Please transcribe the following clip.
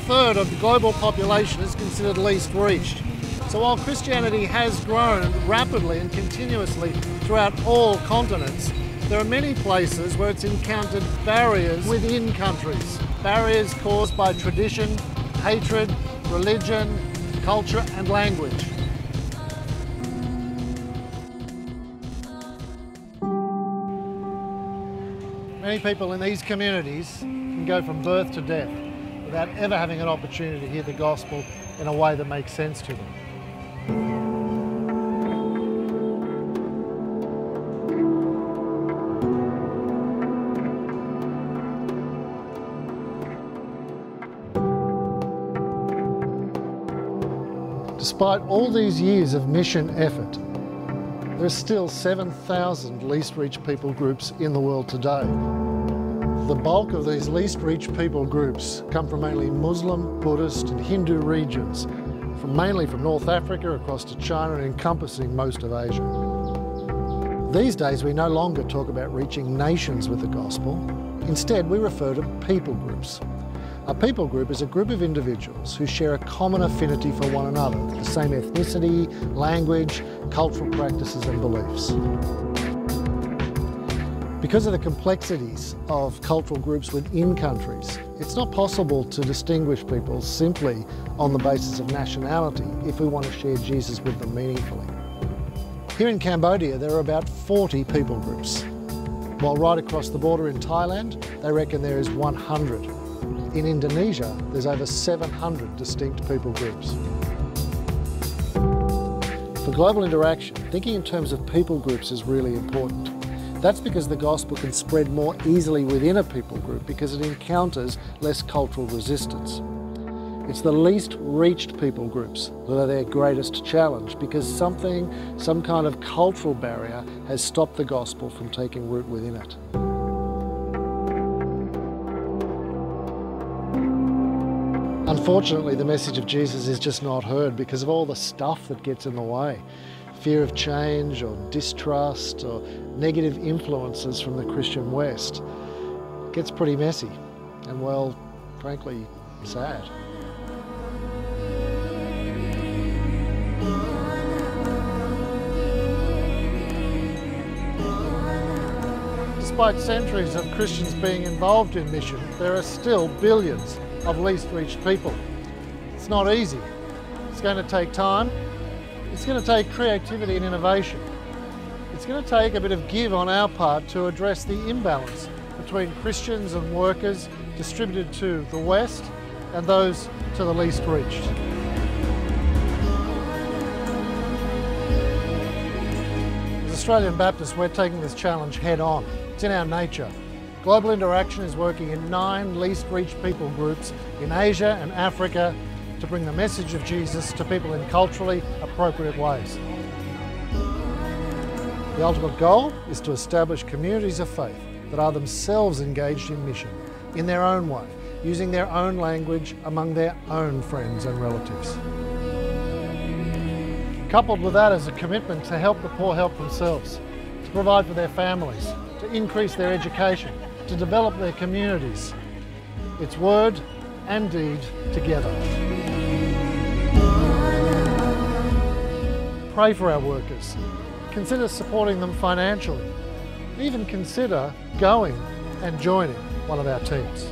1/3 of the global population is considered least reached. So while Christianity has grown rapidly and continuously throughout all continents, there are many places where it's encountered barriers within countries. Barriers caused by tradition, hatred, religion, culture and language. Many people in these communities can go from birth to death without ever having an opportunity to hear the gospel in a way that makes sense to them. Despite all these years of mission effort, there are still 7,000 least reached people groups in the world today. The bulk of these least reached people groups come from mainly Muslim, Buddhist and Hindu regions, mainly from North Africa across to China and encompassing most of Asia. These days we no longer talk about reaching nations with the gospel. Instead we refer to people groups. A people group is a group of individuals who share a common affinity for one another, the same ethnicity, language, cultural practices and beliefs. Because of the complexities of cultural groups within countries, it's not possible to distinguish people simply on the basis of nationality if we want to share Jesus with them meaningfully. Here in Cambodia, there are about 40 people groups, while right across the border in Thailand, they reckon there is 100. In Indonesia, there's over 700 distinct people groups. For global interaction, thinking in terms of people groups is really important. That's because the gospel can spread more easily within a people group because it encounters less cultural resistance. It's the least reached people groups that are their greatest challenge because some kind of cultural barrier has stopped the gospel from taking root within it. Unfortunately, the message of Jesus is just not heard because of all the stuff that gets in the way. Fear of change or distrust or negative influences from the Christian West. It gets pretty messy and, well, frankly, sad. Despite centuries of Christians being involved in mission, there are still billions of least reached people. It's not easy. It's going to take time. It's going to take creativity and innovation. It's going to take a bit of give on our part to address the imbalance between Christians and workers distributed to the West and those to the least reached. As Australian Baptists, we're taking this challenge head on. It's in our nature. Global Interaction is working in 9 least reached people groups in Asia and Africa to bring the message of Jesus to people in culturally appropriate ways. The ultimate goal is to establish communities of faith that are themselves engaged in mission in their own way, using their own language among their own friends and relatives. Coupled with that is a commitment to help the poor help themselves, to provide for their families, to increase their education, to develop their communities. It's word and deed together. Pray for our workers. Consider supporting them financially. Even consider going and joining one of our teams.